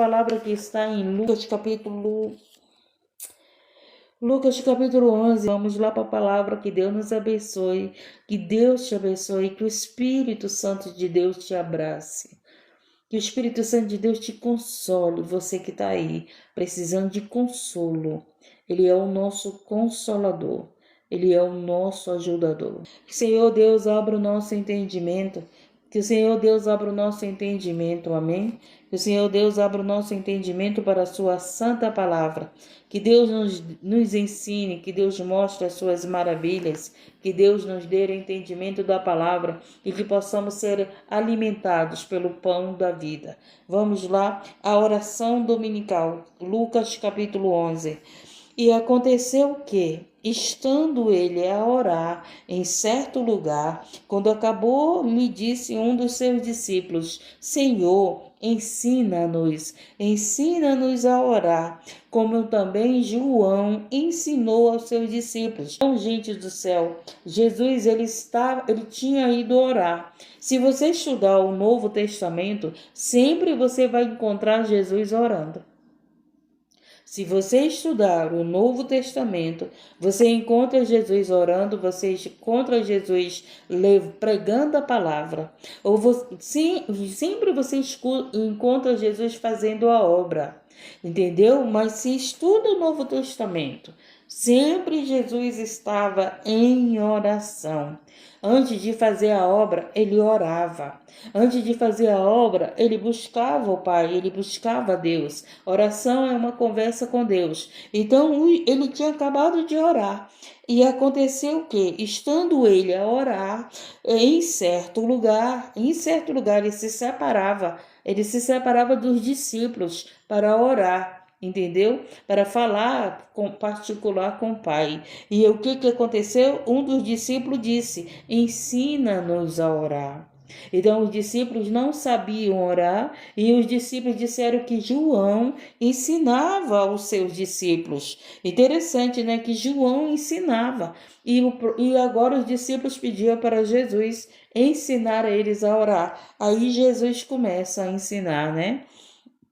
palavra que está em Lucas capítulo 11. Vamos lá para a palavra. Que Deus nos abençoe, que Deus te abençoe, que o Espírito Santo de Deus te abrace, que o Espírito Santo de Deus te console. Você que está aí precisando de consolo, Ele é o nosso consolador, Ele é o nosso ajudador. Que o Senhor Deus abra o nosso entendimento, que o Senhor Deus abra o nosso entendimento, amém? Que o Senhor Deus abra o nosso entendimento para a sua santa palavra. Que Deus nos ensine, que Deus mostre as suas maravilhas, que Deus nos dê o entendimento da palavra e que possamos ser alimentados pelo pão da vida. Vamos lá, a oração dominical, Lucas capítulo 11. E aconteceu que, estando ele a orar em certo lugar, quando acabou, lhe disse um dos seus discípulos: Senhor, ensina-nos a orar, como também João ensinou aos seus discípulos. Então, gente do céu, Jesus ele tinha ido orar. Se você estudar o Novo Testamento, sempre você vai encontrar Jesus orando. Se você estudar o Novo Testamento, você encontra Jesus orando, você encontra Jesus pregando a palavra. Sempre você encontra Jesus fazendo a obra, entendeu? Mas se estuda o Novo Testamento, sempre Jesus estava em oração. Antes de fazer a obra, ele orava. Antes de fazer a obra, ele buscava o Pai, ele buscava Deus. Oração é uma conversa com Deus. Então, ele tinha acabado de orar. E aconteceu o quê? Estando ele a orar, em certo lugar ele se separava dos discípulos para orar. Entendeu? Para falar particular com o Pai. E o que aconteceu? Um dos discípulos disse: ensina-nos a orar. Então os discípulos não sabiam orar e os discípulos disseram que João ensinava aos seus discípulos. Interessante, né? Que João ensinava. E agora os discípulos pediam para Jesus ensinar a eles a orar. Aí Jesus começa a ensinar, né?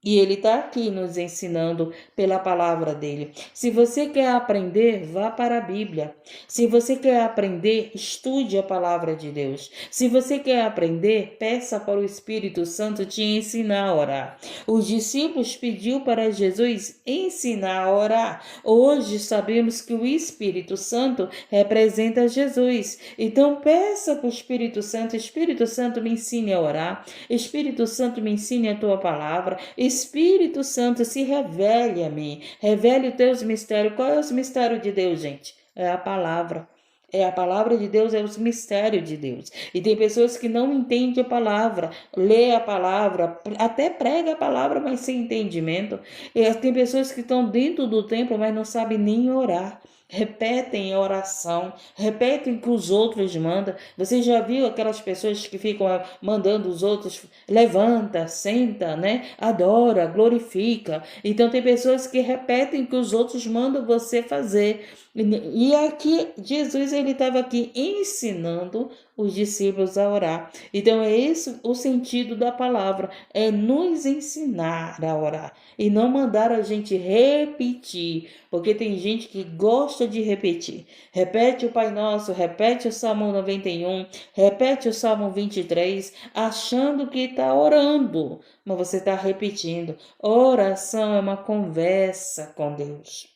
E ele está aqui nos ensinando pela palavra dele. Se você quer aprender, vá para a Bíblia. Se você quer aprender, estude a palavra de Deus. Se você quer aprender, peça para o Espírito Santo te ensinar a orar. Os discípulos pediu para Jesus ensinar a orar. Hoje sabemos que o Espírito Santo representa Jesus. Então peça para o Espírito Santo me ensine a orar. Espírito Santo me ensine a tua palavra. Espírito Santo, se revele a mim, revele os teus mistérios. Qual é os mistérios de Deus, gente? É a palavra. É a palavra de Deus, é os mistérios de Deus. E tem pessoas que não entendem a palavra, lê a palavra, até prega a palavra, mas sem entendimento. E tem pessoas que estão dentro do templo, mas não sabem nem orar. Repetem a oração, repetem o que os outros mandam. Você já viu aquelas pessoas que ficam mandando os outros, levanta, senta, né? Adora, glorifica. Então tem pessoas que repetem o que os outros mandam você fazer. E aqui Jesus ele estava aqui ensinando os discípulos a orar. Então é esse o sentido da palavra, é nos ensinar a orar e não mandar a gente repetir, porque tem gente que gosta de repetir. Repete o Pai Nosso, repete o Salmo 91, repete o Salmo 23, achando que está orando, mas você está repetindo. Oração é uma conversa com Deus.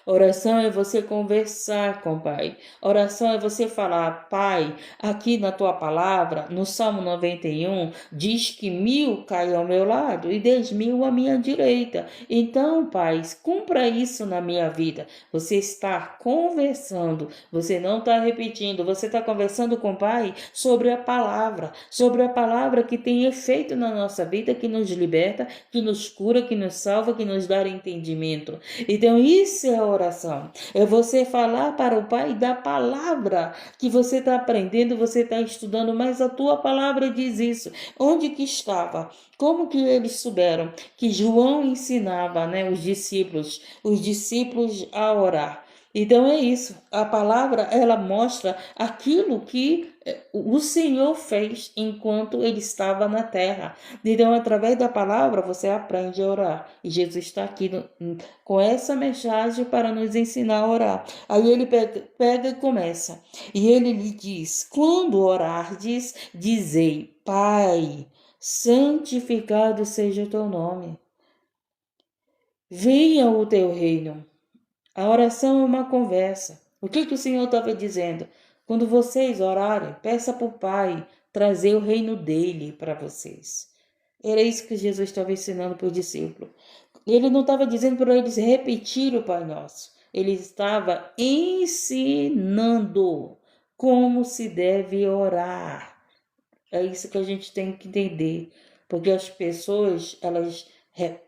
Oração é você conversar com o Pai. Oração é você falar: Pai, aqui na tua palavra, no Salmo 91, diz que 1000 caem ao meu lado e 10.000 à minha direita. Então, Pai, cumpra isso na minha vida. Você está conversando, você não está repetindo, você está conversando com o Pai sobre a palavra que tem efeito na nossa vida, que nos liberta, que nos cura, que nos salva, que nos dá entendimento. Então, isso é a oração. É você falar para o Pai da palavra que você está aprendendo, você está estudando, mas a tua palavra diz isso. Onde que estava? Como que eles souberam que João ensinava, né, os discípulos a orar? Então é isso, a palavra ela mostra aquilo que O Senhor fez enquanto ele estava na terra. Então, através da palavra, você aprende a orar. E Jesus está aqui com essa mensagem para nos ensinar a orar. Aí ele pega e começa. E ele lhe diz: quando orardes, dizei: Pai, santificado seja o teu nome. Venha o teu reino. A oração é uma conversa. O que o Senhor estava dizendo? Quando vocês orarem, peça para o Pai trazer o reino dele para vocês. Era isso que Jesus estava ensinando para os discípulos. Ele não estava dizendo para eles repetir o Pai Nosso. Ele estava ensinando como se deve orar. É isso que a gente tem que entender. Porque as pessoas, elas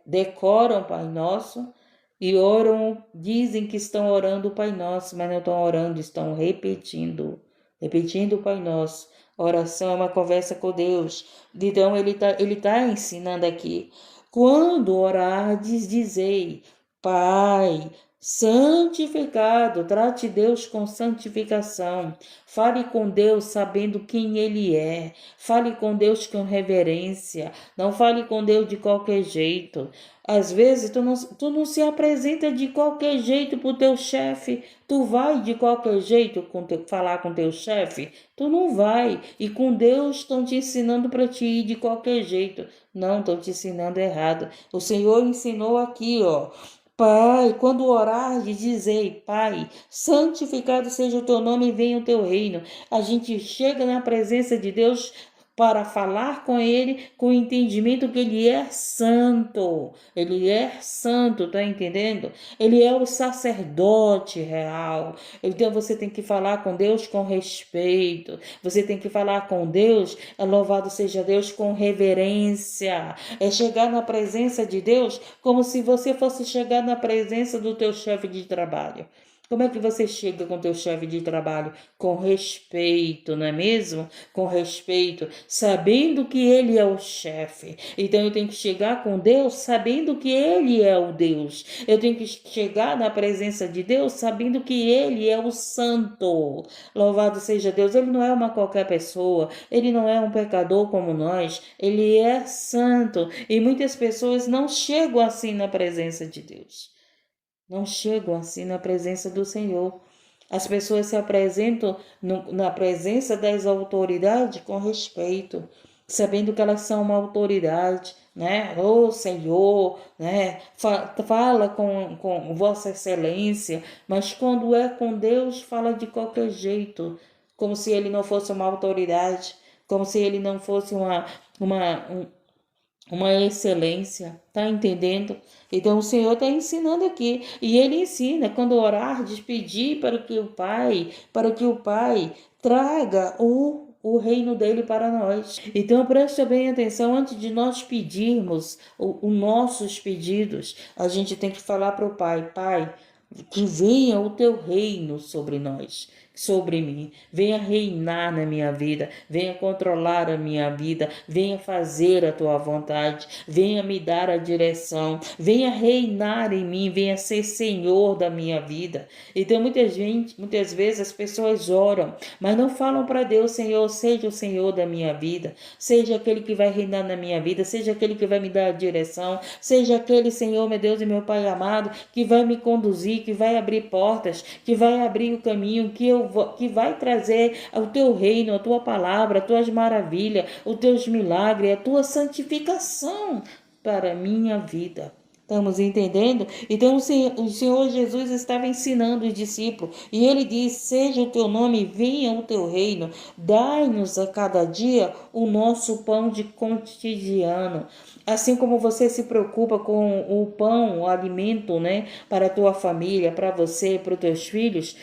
decoram o Pai Nosso e oram, dizem que estão orando o Pai Nosso, mas não estão orando, estão repetindo o Pai Nosso. A oração é uma conversa com Deus. Então ele tá ensinando aqui. Quando orardes, dizei: Pai, santificado, trate Deus com santificação. Fale com Deus sabendo quem Ele é. Fale com Deus com reverência. Não fale com Deus de qualquer jeito. Às vezes tu não se apresenta de qualquer jeito pro teu chefe. Tu vai de qualquer jeito falar com teu chefe? Tu não vai. E com Deus estão te ensinando para te ir de qualquer jeito. Não, estão te ensinando errado. O Senhor ensinou aqui, ó. Pai, quando orardes, dizei: Pai, santificado seja o teu nome e venha o teu reino. A gente chega na presença de Deus para falar com Ele com o entendimento que Ele é santo. Ele é santo, tá entendendo? Ele é o sacerdote real. Então você tem que falar com Deus com respeito. Você tem que falar com Deus, louvado seja Deus, com reverência. É chegar na presença de Deus como se você fosse chegar na presença do teu chefe de trabalho. Como é que você chega com teu chefe de trabalho? Com respeito, não é mesmo? Com respeito, sabendo que ele é o chefe. Então eu tenho que chegar com Deus sabendo que ele é o Deus. Eu tenho que chegar na presença de Deus sabendo que ele é o santo. Louvado seja Deus. Ele não é uma qualquer pessoa. Ele não é um pecador como nós. Ele é santo. E muitas pessoas não chegam assim na presença de Deus. Não chegam assim na presença do Senhor. As pessoas se apresentam na presença das autoridades com respeito, sabendo que elas são uma autoridade, né? Ô Senhor, né? Fala com Vossa Excelência, mas quando é com Deus, fala de qualquer jeito, como se ele não fosse uma autoridade, como se ele não fosse uma excelência, tá entendendo? Então o Senhor está ensinando aqui, e ele ensina quando orar, despedir para que o Pai traga o reino dele para nós. Então preste bem atenção, antes de nós pedirmos os nossos pedidos, a gente tem que falar para o Pai: Pai, que venha o teu reino sobre nós, sobre mim, venha reinar na minha vida, venha controlar a minha vida, venha fazer a tua vontade, venha me dar a direção, venha reinar em mim, venha ser Senhor da minha vida. Então muitas vezes as pessoas oram, mas não falam para Deus: Senhor, seja o Senhor da minha vida, seja aquele que vai reinar na minha vida, seja aquele que vai me dar a direção, seja aquele, Senhor, meu Deus e meu Pai amado, que vai me conduzir, que vai abrir portas, que vai abrir o caminho, que vai trazer o teu reino, a tua palavra, as tuas maravilhas, os teus milagres, a tua santificação para a minha vida. Estamos entendendo? Então o Senhor Jesus estava ensinando os discípulos e ele diz: seja o teu nome, venha o teu reino, dai-nos a cada dia o nosso pão de cotidiano. Assim como você se preocupa com o pão, o alimento, né, para a tua família, para você, para os teus filhos,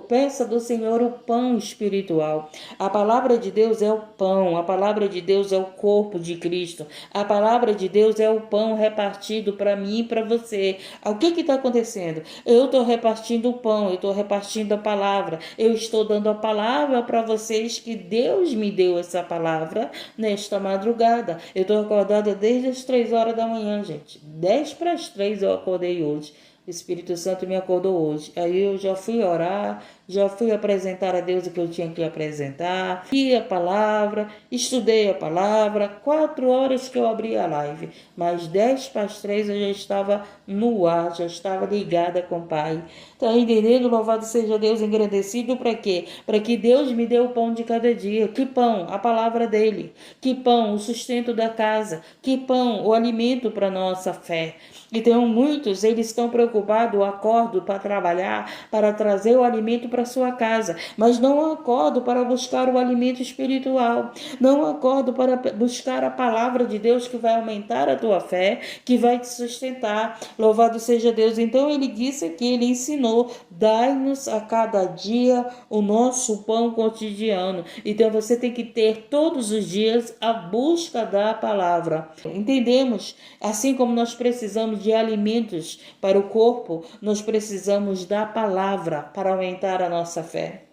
peça do Senhor o pão espiritual. A palavra de Deus é o pão, a palavra de Deus é o corpo de Cristo, a palavra de Deus é o pão repartido para mim e para você. O que está acontecendo? Eu estou repartindo o pão, eu estou repartindo a palavra, eu estou dando a palavra para vocês, que Deus me deu essa palavra nesta madrugada. Eu estou acordada desde as 3 horas da manhã, gente. 10 para as 3 eu acordei hoje. O Espírito Santo me acordou hoje. Aí eu já fui orar, já fui apresentar a Deus o que eu tinha que apresentar, li a palavra, estudei a palavra, 4 horas que eu abri a live, mas 10 para as 3 eu já estava no ar, já estava ligada com o Pai. Está entendendo? Louvado seja Deus, engrandecido para quê? Para que Deus me dê o pão de cada dia. Que pão? A palavra dele. Que pão? O sustento da casa. Que pão? O alimento para nossa fé. Então, muitos, eles estão preocupados, acordam para trabalhar, para trazer o alimento para sua casa, mas não acordam para buscar o alimento espiritual, não acordam para buscar a palavra de Deus que vai aumentar a tua fé, que vai te sustentar. Louvado seja Deus. Então, ele disse aqui, ele ensinou, dai-nos a cada dia o nosso pão cotidiano. Então, você tem que ter todos os dias a busca da palavra. Entendemos? Assim como nós precisamos de alimentos para o corpo, nós precisamos da palavra para aumentar a nossa fé.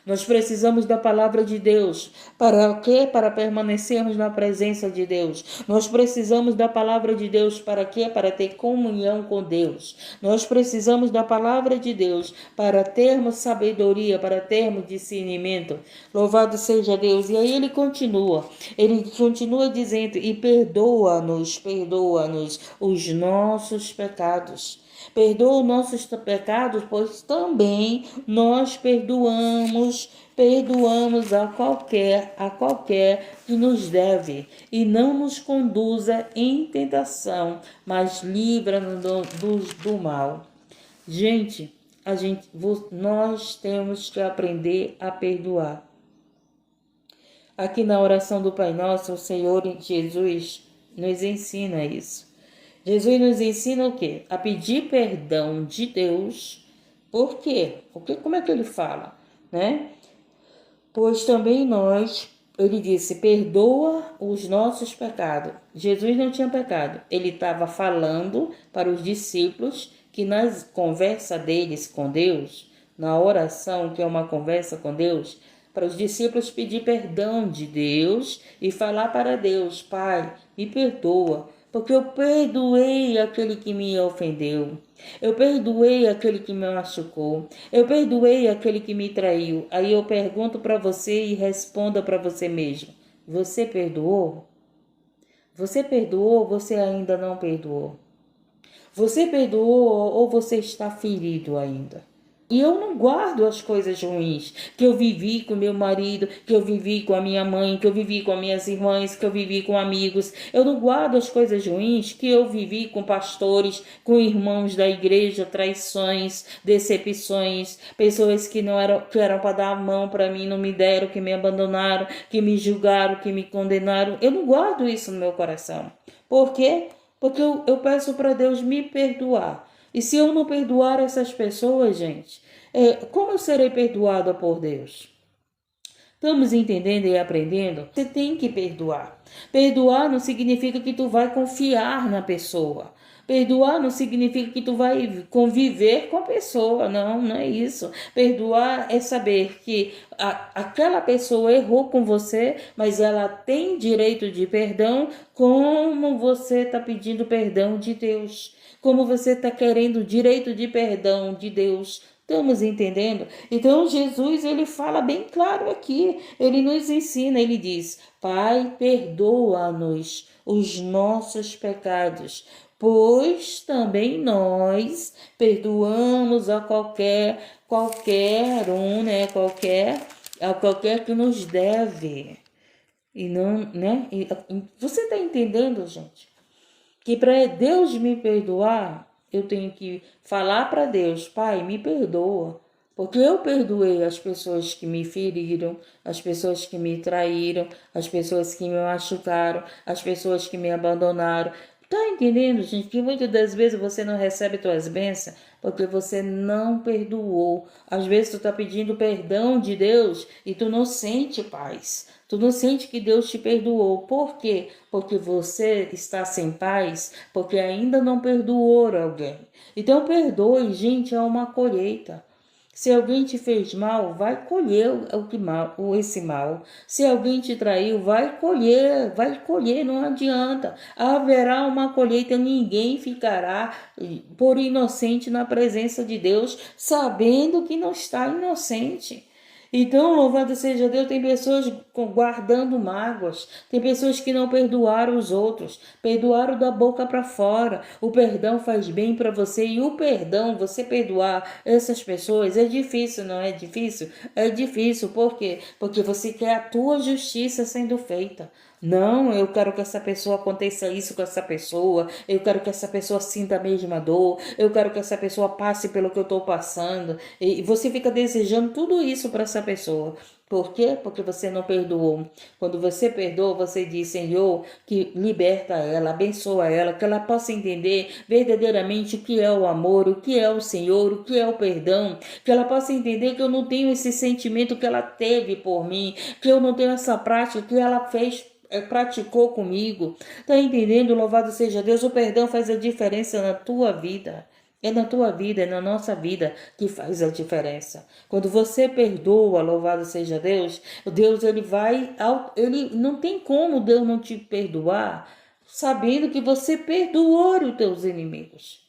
Nós precisamos da palavra de Deus. Para o quê? Para permanecermos na presença de Deus. Nós precisamos da palavra de Deus para quê? Para ter comunhão com Deus. Nós precisamos da palavra de Deus para termos sabedoria, para termos discernimento. Louvado seja Deus. E aí ele continua dizendo, e perdoa-nos os nossos pecados. Perdoa os nossos pecados, pois também nós perdoamos a qualquer que nos deve, e não nos conduza em tentação, mas livra-nos do mal. Gente, nós temos que aprender a perdoar. Aqui na oração do Pai Nosso, o Senhor Jesus nos ensina isso. Jesus nos ensina o quê? A pedir perdão de Deus. Por quê? Porque como é que ele fala, né? Pois também ele disse, perdoa os nossos pecados. Jesus não tinha pecado. Ele estava falando para os discípulos que na conversa deles com Deus, na oração, que é uma conversa com Deus, para os discípulos pedir perdão de Deus e falar para Deus, Pai, me perdoa, porque eu perdoei aquele que me ofendeu. Eu perdoei aquele que me machucou. Eu perdoei aquele que me traiu. Aí eu pergunto para você e responda para você mesmo. Você perdoou? Você perdoou ou você ainda não perdoou? Você perdoou ou você está ferido ainda? E eu não guardo as coisas ruins que eu vivi com meu marido, que eu vivi com a minha mãe, que eu vivi com as minhas irmãs, que eu vivi com amigos. Eu não guardo as coisas ruins que eu vivi com pastores, com irmãos da igreja, traições, decepções, pessoas que eram para dar a mão para mim, não me deram, que me abandonaram, que me julgaram, que me condenaram. Eu não guardo isso no meu coração. Por quê? Porque eu peço para Deus me perdoar. E se eu não perdoar essas pessoas, gente, como eu serei perdoada por Deus? Estamos entendendo e aprendendo? Você tem que perdoar. Perdoar não significa que tu vai confiar na pessoa. Perdoar não significa que tu vai conviver com a pessoa. Não, não é isso. Perdoar é saber que aquela pessoa errou com você, mas ela tem direito de perdão, como você está pedindo perdão de Deus. Como você está querendo o direito de perdão de Deus. Estamos entendendo? Então, Jesus, ele fala bem claro aqui. Ele nos ensina, ele diz, Pai, perdoa-nos os nossos pecados, pois também nós perdoamos a qualquer um, né? A qualquer que nos deve. E não, né? Você está entendendo, gente? Que para Deus me perdoar, eu tenho que falar para Deus, Pai, me perdoa, porque eu perdoei as pessoas que me feriram, as pessoas que me traíram, as pessoas que me machucaram, as pessoas que me abandonaram. Tá entendendo, gente, que muitas das vezes você não recebe tuas bênçãos porque você não perdoou. Às vezes tu tá pedindo perdão de Deus e tu não sente paz. Tu não sente que Deus te perdoou. Por quê? Porque você está sem paz, porque ainda não perdoou alguém. Então perdoe, gente, é uma colheita. Se alguém te fez mal, vai colher esse mal. Se alguém te traiu, vai colher, não adianta. Haverá uma colheita, ninguém ficará por inocente na presença de Deus, sabendo que não está inocente. Então, louvado seja Deus, tem pessoas guardando mágoas, tem pessoas que não perdoaram os outros, perdoaram da boca para fora. O perdão faz bem para você e o perdão, você perdoar essas pessoas, é difícil, não é difícil? É difícil, por quê? Porque você quer a tua justiça sendo feita. Não, eu quero que essa pessoa aconteça isso com essa pessoa, eu quero que essa pessoa sinta a mesma dor, eu quero que essa pessoa passe pelo que eu estou passando. E você fica desejando tudo isso para essa pessoa. Por quê? Porque você não perdoou. Quando você perdoa, você diz, Senhor, que liberta ela, abençoa ela, que ela possa entender verdadeiramente o que é o amor, o que é o Senhor, o que é o perdão, que ela possa entender que eu não tenho esse sentimento que ela teve por mim, que eu não tenho essa prática que ela fez, praticou comigo. Tá entendendo? Louvado seja Deus. O perdão faz a diferença na tua vida. É na tua vida, é na nossa vida que faz a diferença. Quando você perdoa, louvado seja Deus, Deus ele não tem como Deus não te perdoar, sabendo que você perdoou os teus inimigos.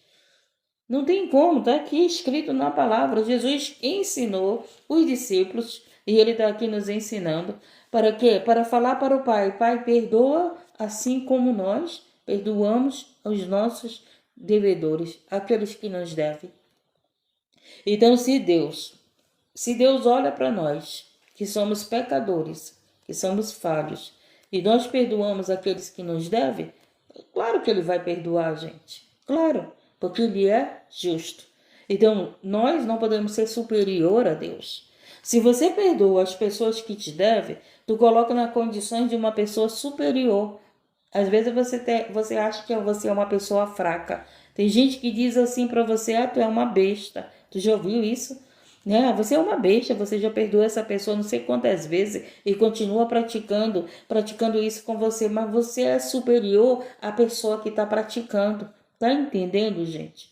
Não tem como, está aqui escrito na palavra. Jesus ensinou os discípulos e ele está aqui nos ensinando para quê? Para falar para o Pai: Pai, perdoa assim como nós perdoamos os nossos devedores, aqueles que nos devem. Então, se Deus olha para nós, que somos pecadores, que somos falhos, e nós perdoamos aqueles que nos devem, claro que ele vai perdoar a gente. Claro, porque ele é justo. Então, nós não podemos ser superior a Deus. Se você perdoa as pessoas que te devem, tu coloca na condição de uma pessoa superior. Às vezes você acha que você é uma pessoa fraca. Tem gente que diz assim para você: tu é uma besta. Tu já ouviu isso? Né? Você é uma besta, você já perdoou essa pessoa não sei quantas vezes e continua praticando isso com você, mas você é superior à pessoa que está praticando. Tá entendendo, gente?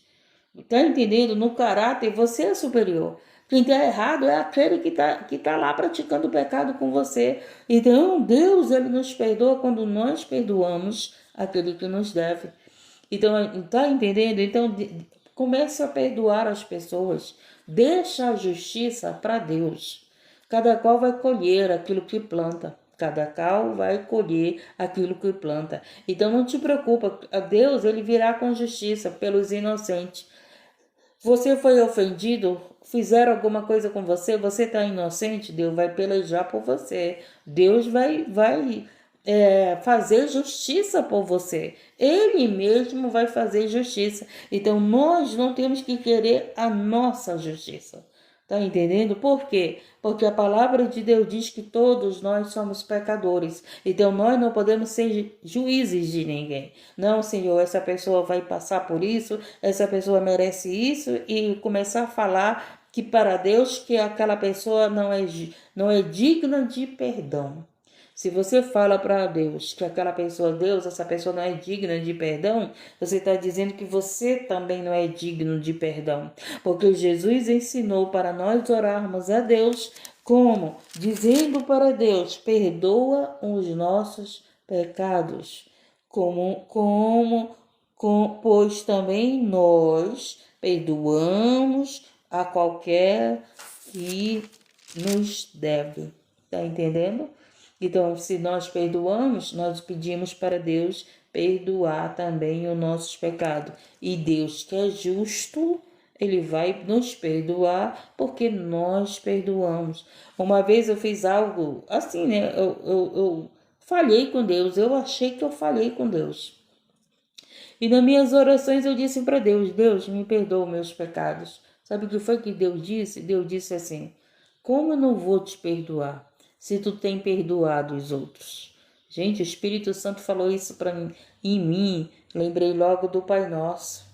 Tá entendendo? No caráter, você é superior. Quem está errado é aquele que tá lá praticando o pecado com você. Então, Deus, ele nos perdoa quando nós perdoamos aquele que nos deve. Então, tá entendendo? Então, comece a perdoar as pessoas. Deixa a justiça para Deus. Cada qual vai colher aquilo que planta. Cada qual vai colher aquilo que planta. Então, não te preocupa. A Deus, ele virá com justiça pelos inocentes. Você foi ofendido, fizeram alguma coisa com você, você está inocente, Deus vai pelejar por você. Deus vai fazer justiça por você. Ele mesmo vai fazer justiça. Então, nós não temos que querer a nossa justiça. Tá entendendo? Por quê? Porque a palavra de Deus diz que todos nós somos pecadores. Então, nós não podemos ser juízes de ninguém. Não, Senhor, essa pessoa vai passar por isso, essa pessoa merece isso, e começar a falar que para Deus que aquela pessoa não é digna de perdão. Se você fala para Deus que aquela pessoa, Deus, essa pessoa não é digna de perdão, você está dizendo que você também não é digno de perdão. Porque Jesus ensinou para nós orarmos a Deus como? Dizendo para Deus: perdoa os nossos pecados, pois também nós perdoamos a qualquer que nos deve. Está entendendo? Então, se nós perdoamos, nós pedimos para Deus perdoar também os nossos pecados. E Deus, que é justo, ele vai nos perdoar porque nós perdoamos. Uma vez eu fiz algo assim, né? Eu falhei com Deus, eu achei que eu falhei com Deus. E nas minhas orações eu disse para Deus: Deus, me perdoa meus pecados. Sabe o que foi que Deus disse? Deus disse assim: como eu não vou te perdoar se tu tem perdoado os outros? Gente, o Espírito Santo falou isso para mim, em mim. Lembrei logo do Pai Nosso.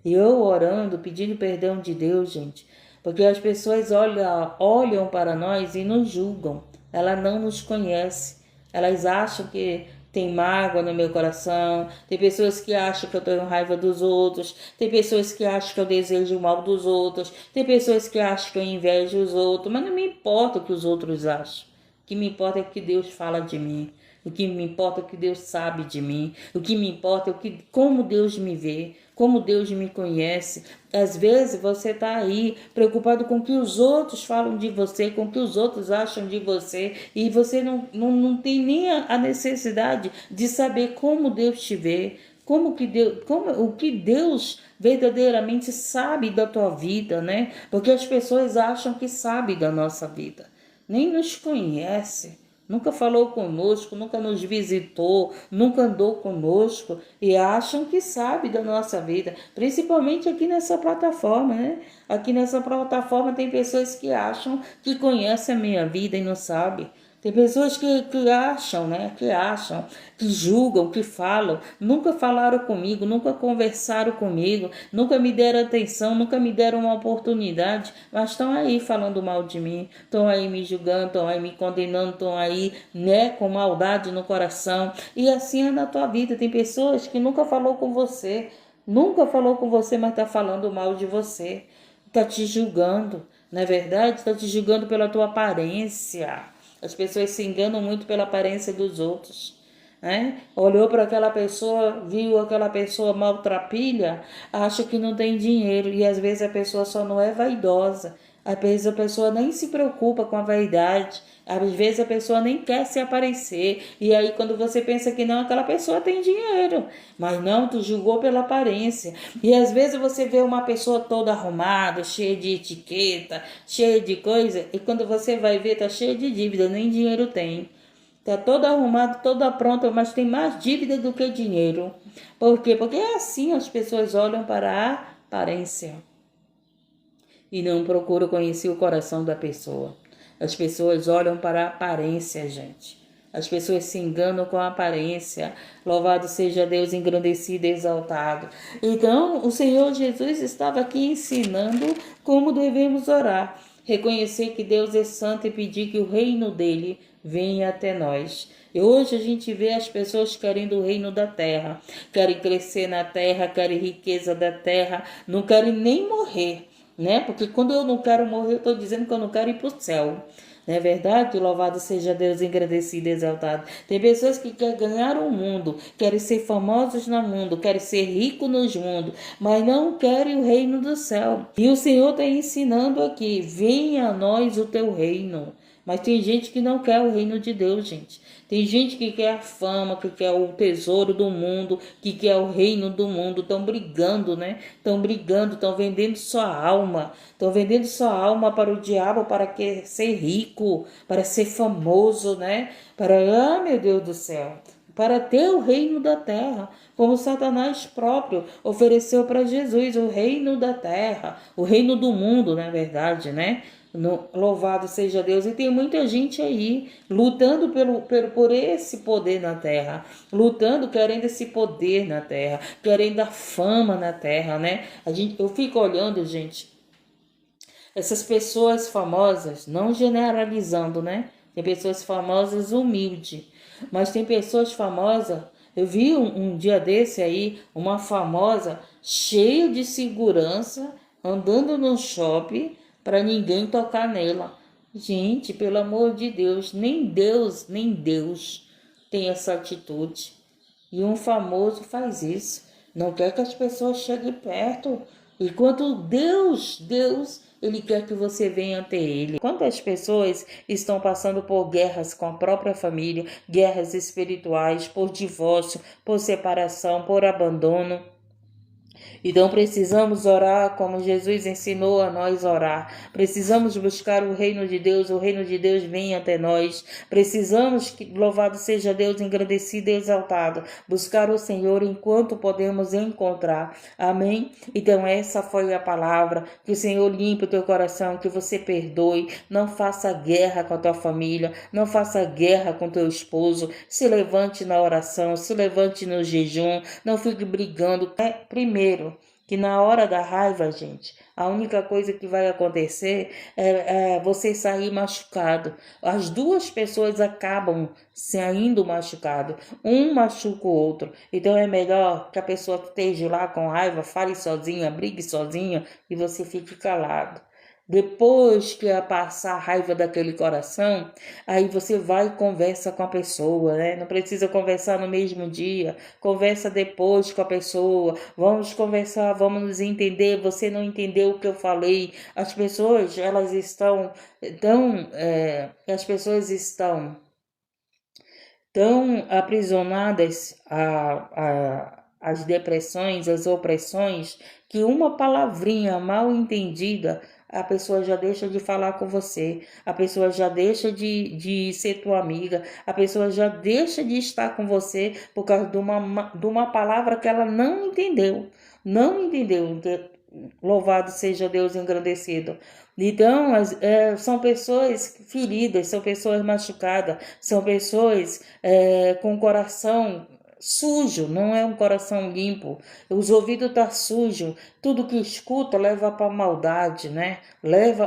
E eu orando, pedindo perdão de Deus, gente. Porque as pessoas olham para nós e nos julgam. Ela não nos conhece. Elas acham que tem mágoa no meu coração, tem pessoas que acham que eu tenho raiva dos outros, tem pessoas que acham que eu desejo o mal dos outros, tem pessoas que acham que eu invejo os outros, mas não me importa o que os outros acham. O que me importa é o que Deus fala de mim. O que me importa é o que Deus sabe de mim. O que me importa é como Deus me vê, como Deus me conhece. Às vezes você está aí preocupado com o que os outros falam de você, com o que os outros acham de você, e você não tem nem a necessidade de saber como Deus te vê, o que Deus verdadeiramente sabe da tua vida, né? Porque as pessoas acham que sabem da nossa vida, nem nos conhece. Nunca falou conosco, nunca nos visitou, nunca andou conosco e acham que sabe da nossa vida, principalmente aqui nessa plataforma, né? Aqui nessa plataforma tem pessoas que acham que conhecem a minha vida e não sabem. Tem pessoas que acham, né? Que julgam, que falam. Nunca falaram comigo, nunca conversaram comigo, nunca me deram atenção, nunca me deram uma oportunidade, mas estão aí falando mal de mim, estão aí me julgando, estão aí me condenando, estão aí, né, com maldade no coração. E assim é na tua vida. Tem pessoas que nunca falou com você, mas está falando mal de você, está te julgando, não é verdade? Está te julgando pela tua aparência. As pessoas se enganam muito pela aparência dos outros, né? Olhou para aquela pessoa, viu aquela pessoa maltrapilha, acha que não tem dinheiro, e às vezes a pessoa só não é vaidosa. Às vezes a pessoa nem se preocupa com a vaidade, às vezes a pessoa nem quer se aparecer, e aí quando você pensa que não, aquela pessoa tem dinheiro, mas não, tu julgou pela aparência. E às vezes você vê uma pessoa toda arrumada, cheia de etiqueta, cheia de coisa, e quando você vai ver, tá cheia de dívida, nem dinheiro tem. Tá toda arrumada, toda pronta, mas tem mais dívida do que dinheiro. Por quê? Porque é assim, as pessoas olham para a aparência e não procuram conhecer o coração da pessoa. As pessoas olham para a aparência, gente. As pessoas se enganam com a aparência. Louvado seja Deus, engrandecido e exaltado. Então, o Senhor Jesus estava aqui ensinando como devemos orar. Reconhecer que Deus é santo e pedir que o reino dele venha até nós. E hoje a gente vê as pessoas querendo o reino da terra. Querem crescer na terra, querem riqueza da terra, não querem nem morrer, né? Porque quando eu não quero morrer, eu estou dizendo que eu não quero ir para o céu. Não é verdade? Louvado seja Deus, engrandecido e exaltado. Tem pessoas que querem ganhar o mundo, querem ser famosos no mundo, querem ser ricos nos mundos, mas não querem o reino do céu. E o Senhor está ensinando aqui, venha a nós o teu reino. Mas tem gente que não quer o reino de Deus, gente. Tem gente que quer a fama, que quer o tesouro do mundo, que quer o reino do mundo. Estão brigando, né? Estão brigando, estão vendendo sua alma. Estão vendendo sua alma para o diabo, para ser rico, para ser famoso, né? Meu Deus do céu, para ter o reino da terra, como Satanás próprio ofereceu para Jesus, o reino da terra, o reino do mundo, na verdade, né? Louvado seja Deus. E tem muita gente aí lutando por esse poder na terra, lutando, querendo esse poder na terra, querendo a fama na terra, né? Eu fico olhando, gente, essas pessoas famosas, não generalizando, né? Tem pessoas famosas humildes, mas tem pessoas famosas. Eu vi um dia desse aí, uma famosa cheia de segurança, andando no shopping para ninguém tocar nela. Gente, pelo amor de Deus, nem Deus tem essa atitude. E um famoso faz isso. Não quer que as pessoas cheguem perto. Enquanto Deus, Ele quer que você venha até Ele. Quantas pessoas estão passando por guerras com a própria família, guerras espirituais, por divórcio, por separação, por abandono. Então precisamos orar como Jesus ensinou a nós orar. Precisamos buscar o reino de Deus venha até nós. Precisamos que, louvado seja Deus, engrandecido e exaltado, buscar o Senhor enquanto podemos encontrar. Amém? Então essa foi a palavra. Que o Senhor limpe o teu coração, que você perdoe. Não faça guerra com a tua família, não faça guerra com teu esposo. Se levante na oração, se levante no jejum, não fique brigando. Primeiro, que na hora da raiva, gente, a única coisa que vai acontecer é você sair machucado. As duas pessoas acabam saindo machucado. Um machuca o outro. Então é melhor que a pessoa que esteja lá com raiva fale sozinha, brigue sozinha e você fique calado. Depois que passar a raiva daquele coração, aí você vai e conversa com a pessoa, né? Não precisa conversar no mesmo dia, conversa depois com a pessoa. Vamos conversar, vamos nos entender. Você não entendeu o que eu falei. As pessoas, elas estão as pessoas estão tão aprisionadas às depressões, às opressões, que uma palavrinha mal entendida, a pessoa já deixa de falar com você, a pessoa já deixa de ser tua amiga, a pessoa já deixa de estar com você por causa de uma palavra que ela não entendeu. Não entendeu. Louvado seja Deus engrandecido. Então, são pessoas feridas, são pessoas machucadas, são pessoas com coração sujo, não é um coração limpo. Os ouvidos estão sujos, tudo que escuta leva para maldade, né?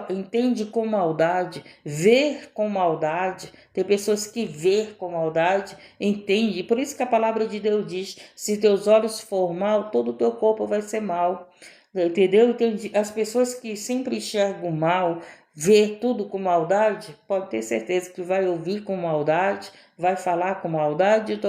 Entende com maldade, ver com maldade. Tem pessoas que vê com maldade, entende. Por isso que a palavra de Deus diz: se teus olhos for mal, todo o teu corpo vai ser mal. Entendeu? Então, as pessoas que sempre enxergam mal, vê tudo com maldade, pode ter certeza que vai ouvir com maldade, vai falar com maldade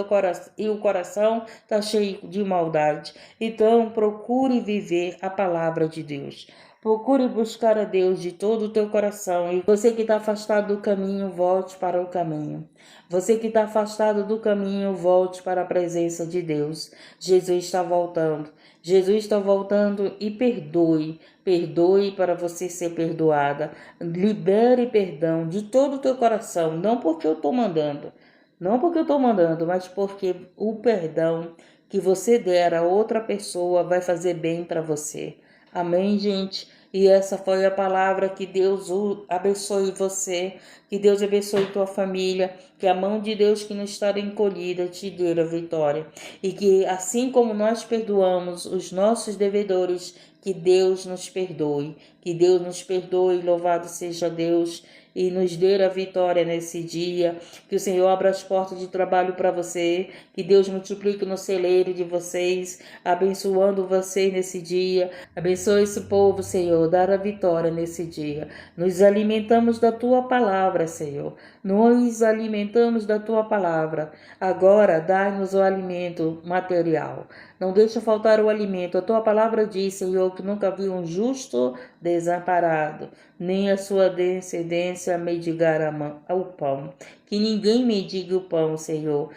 e o coração está cheio de maldade. Então, procure viver a palavra de Deus. Procure buscar a Deus de todo o teu coração. E você que está afastado do caminho, volte para o caminho. Você que está afastado do caminho, volte para a presença de Deus. Jesus está voltando. Jesus está voltando e perdoe. Perdoe para você ser perdoada. Libere perdão de todo o teu coração. Não porque eu estou mandando. Não porque eu estou mandando, mas porque o perdão que você der a outra pessoa vai fazer bem para você. Amém, gente? E essa foi a palavra. Que Deus abençoe você, que Deus abençoe tua família, que a mão de Deus que não está encolhida te dê a vitória. E que assim como nós perdoamos os nossos devedores, que Deus nos perdoe. Que Deus nos perdoe, louvado seja Deus, e nos dê a vitória nesse dia. Que o Senhor abra as portas de trabalho para você, que Deus multiplique no celeiro de vocês, abençoando vocês nesse dia. Abençoe esse povo, Senhor, dar a vitória nesse dia. Nos alimentamos da tua palavra, Senhor. Nos alimentamos da tua palavra. Agora, dai-nos o alimento material. Não deixa faltar o alimento. A tua palavra diz, Senhor, que nunca vi um justo desamparado, nem a sua descendência mendigar o pão. Que ninguém mendigue o pão, Senhor,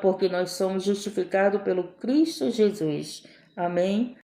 porque nós somos justificados pelo Cristo Jesus. Amém?